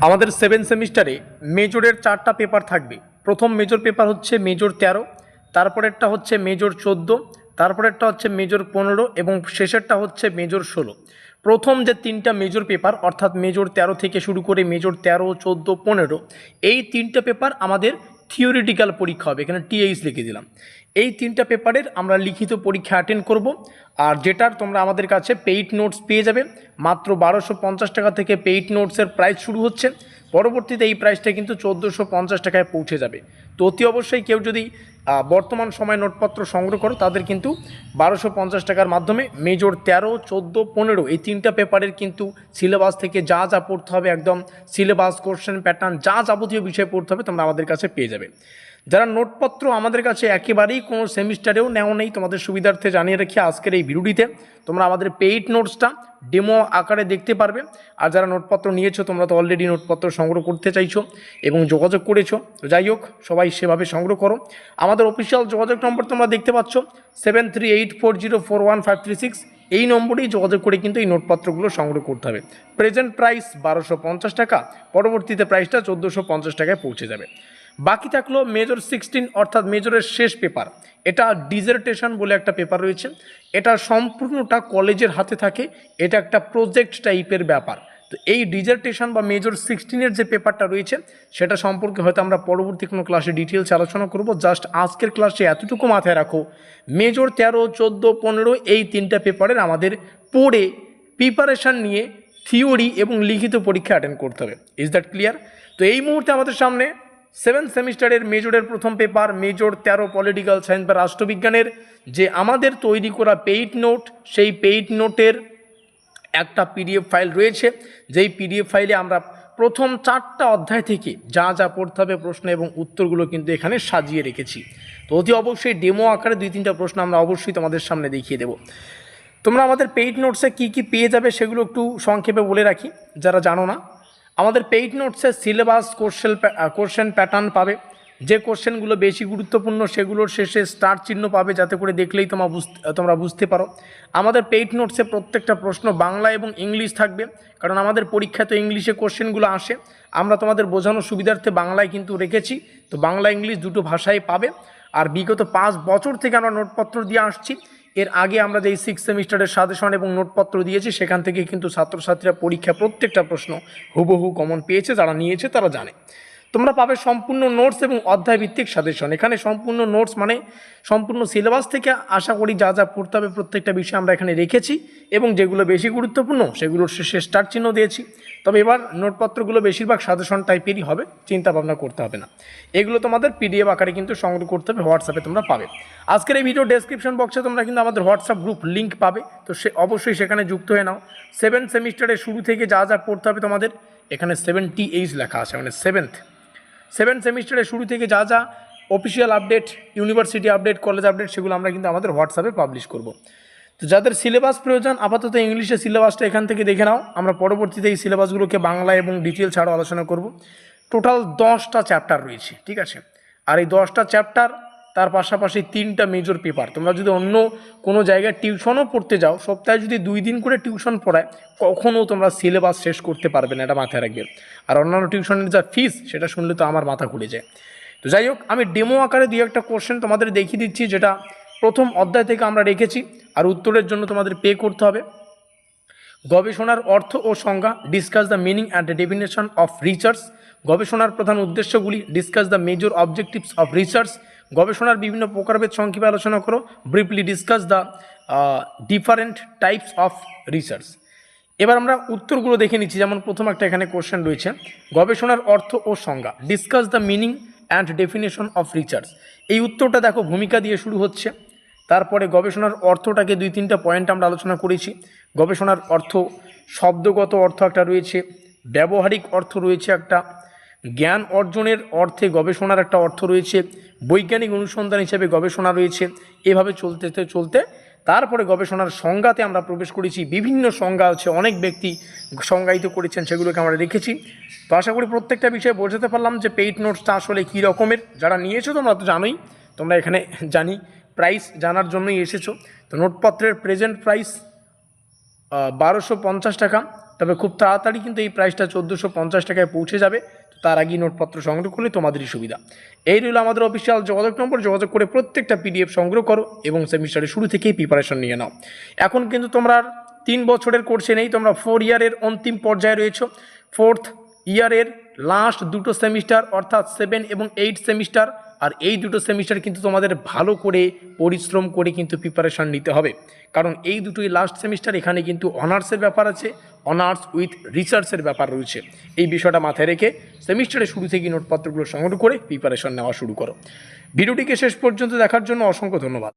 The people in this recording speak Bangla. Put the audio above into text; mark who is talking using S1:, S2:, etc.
S1: আমাদের 7 সেমিস্টারে মেজরের 4টা পেপার থাকবে। প্রথম মেজর পেপার হচ্ছে মেজর 13, তারপরেরটা হচ্ছে মেজর 14, তারপরেরটা হচ্ছে মেজর 15 এবং শেষেরটা হচ্ছে মেজর 16। প্রথম যে 3টা মেজর পেপার অর্থাৎ মেজর 13 থেকে শুরু করে মেজর 13, 14, 15 এই 3টা পেপার আমাদের থিওরিটিক্যাল পরীক্ষা হবে। এখানে টিএইচ লিখে দিলাম। এই 3টা পেপারের আমরা লিখিত পরীক্ষা অ্যাটেন্ড করব। আর যেটার তোমরা আমাদের কাছে পেইড নোটস পেয়ে যাবে মাত্র 1250 টাকা থেকে পেইড নোটসের প্রাইস শুরু হচ্ছে। পরবর্তীতে এই প্রাইসটা কিন্তু 1450 টাকায় পৌঁছে যাবে। তো অতি অবশ্যই কেউ যদি বর্তমান সময় নোটপত্র সংগ্রহ করো তাদের কিন্তু 1250 টাকার মাধ্যমে মেজর 13, 14, 15 এই 3টা পেপারের কিন্তু সিলেবাস থেকে যা যা পড়তে হবে একদম সিলেবাস, কোশ্চেন প্যাটার্ন যা যাবতীয় বিষয় পড়তে হবে তোমরা আমাদের কাছে পেয়ে যাবে। যারা নোটপত্র আমাদের কাছে একেবারেই কোনো সেমিস্টারেও নেওয়া নেই তোমাদের সুবিধার্থে জানিয়ে রাখি আজকের এই ভিডিওটিতে তোমরা আমাদের পেইড নোটসটা ডেমো আকারে দেখতে পারবে। আর যারা নোটপত্র নিয়েছো তোমরা তো অলরেডি নোটপত্র সংগ্রহ করতে চাইছো এবং যোগাযোগ করেছো, তো যাই হোক সবাই সেভাবে সংগ্রহ করো। আমাদের অফিসিয়াল যোগাযোগ নম্বর তোমরা দেখতে পাচ্ছ 7384041536। এই নম্বরেই যোগাযোগ করে কিন্তু এই নোটপত্রগুলো সংগ্রহ করতে হবে। প্রেজেন্ট প্রাইস 1250 টাকা, পরবর্তীতে প্রাইসটা 1450 টাকায় পৌঁছে যাবে। বাকি থাকলো মেজর 16 অর্থাৎ মেজরের শেষ পেপার। এটা ডিজার্টেশন বলে একটা পেপার রয়েছে। এটা সম্পূর্ণটা কলেজের হাতে থাকে, এটা একটা প্রজেক্ট টাইপের ব্যাপার। তো এই ডিজার্টেশন বা মেজর 16-এর যে পেপারটা রয়েছে সেটা সম্পর্কে হয়তো আমরা পরবর্তী কোনো ক্লাসে ডিটেলস আলোচনা করব। জাস্ট আজকের ক্লাসে এতটুকু মাথায় রাখো, মেজর 13, 14, 15 এই 3টা পেপারের আমাদের পড়ে প্রিপারেশান নিয়ে থিওরি এবং লিখিত পরীক্ষা অ্যাটেন্ড করতে হবে। Is that clear? তো এই মুহূর্তে আমাদের সামনে 7 সেমিস্টারের মেজরের প্রথম পেপার মেজর 13 পলিটিক্যাল সায়েন্স বা রাষ্ট্রবিজ্ঞানের যে আমাদের তৈরি করা পেইড নোট, সেই পেইড নোটের একটা পিডিএফ ফাইল রয়েছে। যেই পিডিএফ ফাইলে আমরা প্রথম 4টা অধ্যায় থেকে যা যা পড়তে হবে প্রশ্ন এবং উত্তরগুলো কিন্তু এখানে সাজিয়ে রেখেছি। তো অতি অবশ্যই ডেমো আকারে 2-3টা প্রশ্ন আমরা অবশ্যই তোমাদের সামনে দেখিয়ে দেব। তোমরা আমাদের পেইড নোটসে কী কী পেয়ে যাবে সেগুলো একটু সংক্ষেপে বলে রাখি যারা জানো না। আমাদের পেইড নোটসের সিলেবাস, কোশ্চেন প্যাটার্ন পাবে। যে কোশ্চেনগুলো বেশি গুরুত্বপূর্ণ সেগুলোর শেষে স্টার চিহ্ন পাবে যাতে করে দেখলেই তোমরা বুঝতে পারো। আমাদের পেইড নোটসে প্রত্যেকটা প্রশ্ন বাংলা এবং ইংলিশ থাকবে, কারণ আমাদের পরীক্ষায় তো ইংলিশে কোশ্চেনগুলো আসে। আমরা তোমাদের বোঝানোর সুবিধার্থে বাংলায় কিন্তু রেখেছি, তো বাংলা ইংলিশ দুটো ভাষায় পাবে। আর বিগত 5 বছর থেকে আমরা নোটপত্র দিয়ে আসছি। এর আগে আমরা যেই 6 সেমিস্টারের সাজেশন এবং নোটপত্র দিয়েছি সেখান থেকে কিন্তু ছাত্রছাত্রীরা পরীক্ষা প্রত্যেকটা প্রশ্ন হুবহু কমন পেয়েছে, যারা নিয়েছে তারা জানে। তোমরা পাবে সম্পূর্ণ নোটস এবং অধ্যায়ভিত্তিক সাজেশন। এখানে সম্পূর্ণ নোটস মানে সম্পূর্ণ সিলেবাস থেকে আশা করি যা যা পড়তে হবে প্রত্যেকটা বিষয় আমরা এখানে রেখেছি এবং যেগুলো বেশি গুরুত্বপূর্ণ সেগুলোর শেষে স্টার চিহ্ন দিয়েছি। তবে এবার নোটপত্রগুলো বেশিরভাগ সাজেশন টাইপেরই হবে, চিন্তা ভাবনা করতে হবে না। এগুলো তোমাদের পিডিএফ আকারে কিন্তু সংগ্রহ করতে হবে, হোয়াটসঅ্যাপে তোমরা পাবে। আজকের এই ভিডিও ডেসক্রিপশন বক্সে তোমরা কিন্তু আমাদের হোয়াটসঅ্যাপ গ্রুপ লিঙ্ক পাবে, তো অবশ্যই সেখানে যুক্ত হয়ে নাও। 7 সেমিস্টারের শুরু থেকে যা যা পড়তে হবে তোমাদের এখানে 78 লেখা আছে, মানে 7 সেমিস্টারের শুরু থেকে যা যা official update, university update, college update সেগুলো আমরা কিন্তু আমাদের হোয়াটসঅ্যাপে পাবলিশ করব। তো যাদের সিলেবাস প্রয়োজন আপাতত ইংলিশের সিলেবাসটা এখান থেকে দেখে নাও। আমরা পরবর্তীতে এই সিলেবাসগুলোকে বাংলা এবং ডিটেলস ছাড়াও আলোচনা করব। টোটাল 10টা চ্যাপ্টার রয়েছে, ঠিক আছে। আর এই 10টা চ্যাপ্টার তার পাশাপাশি 3টা মেজর পেপার। তোমরা যদি অন্য কোনো জায়গায় টিউশনও পড়তে যাও, সপ্তাহে যদি 2 দিন করে টিউশন পড়ায় কখনও তোমরা সিলেবাস শেষ করতে পারবে না, এটা মাথায় রাখবে। আর অন্যান্য টিউশনের যা ফিস সেটা শুনলে তো আমার মাথা ঘুরে যায়। তো যাই হোক, আমি ডেমো আকারে 2-একটা কোশ্চেন তোমাদের দেখিয়ে দিচ্ছি যেটা প্রথম অধ্যায় থেকে আমরা রেখেছি। আর উত্তরের জন্য তোমাদের পে করতে হবে। গবেষণার অর্থ ও সংজ্ঞা, discuss the meaning and definition of research. গবেষণার প্রধান উদ্দেশ্যগুলি, discuss the major objectives of research. গবেষণার বিভিন্ন প্রকারভেদ সংক্ষেপে আলোচনা করো। Briefly discuss the different types of research. এবার আমরা উত্তরগুলো দেখে নিচ্ছি। যেমন প্রথম একটা এখানে কোশ্চেন রয়েছে, গবেষণার অর্থ ও সংজ্ঞা, discuss the meaning and definition of research. এই উত্তরটা দেখো ভূমিকা দিয়ে শুরু হচ্ছে। তারপরে গবেষণার অর্থটাকে 2-3টা পয়েন্ট আমরা আলোচনা করেছি। গবেষণার অর্থ, শব্দগত অর্থ একটা রয়েছে, ব্যবহারিক অর্থ রয়েছে একটা, জ্ঞান অর্জনের অর্থে গবেষণার একটা অর্থ রয়েছে, বৈজ্ঞানিক অনুসন্ধান হিসেবে গবেষণা রয়েছে। এভাবে চলতে চলতে তারপরে গবেষণার সংজ্ঞাতে আমরা প্রবেশ করেছি। বিভিন্ন সংজ্ঞা আছে, অনেক ব্যক্তি সংজ্ঞায়িত করেছেন, সেগুলোকে আমরা রেখেছি। তো আশা করি প্রত্যেকটা বিষয়ে বোঝাতে পারলাম যে পেইড নোটসটা আসলে কী রকমের। যারা নিয়েছো তোমরা তো জানোই, তোমরা এখানে জানি প্রাইস জানার জন্যই এসেছো। তো নোটপত্রের প্রেজেন্ট প্রাইস 1250 টাকা, তবে খুব তাড়াতাড়ি কিন্তু এই প্রাইসটা 1450 টাকায় পৌঁছে যাবে। তো তার আগেই নোটপত্র সংগ্রহ করলে তোমাদেরই সুবিধা। এই রইল আমাদের অফিসিয়াল যোগাযোগ নম্বর, যোগাযোগ করে প্রত্যেকটা পিডিএফ সংগ্রহ করো এবং সেমিস্টারের শুরু থেকেই প্রিপারেশন নিয়ে নাও। এখন কিন্তু তোমরা 3 বছরের কোর্সে নেই, তোমরা 4 ইয়ারের অন্তিম পর্যায়ে রয়েছো। 4th ইয়ারের লাস্ট দুটো সেমিস্টার অর্থাৎ 7 এবং 8 সেমিস্টার, আর এই দুটো সেমিস্টার কিন্তু তোমাদের ভালো করে পরিশ্রম করে কিন্তু প্রিপারেশান নিতে হবে, কারণ এই দুটোই লাস্ট সেমিস্টার। এখানে কিন্তু অনার্সের ব্যাপার আছে, অনার্স উইথ রিসার্চের ব্যাপার রয়েছে। এই বিষয়টা মাথায় রেখে সেমিস্টারের শুরু থেকে নোটপত্রগুলো সংগ্রহ করে প্রিপারেশান নেওয়া শুরু করো। ভিডিওটিকে শেষ পর্যন্ত দেখার জন্য অসংখ্য ধন্যবাদ।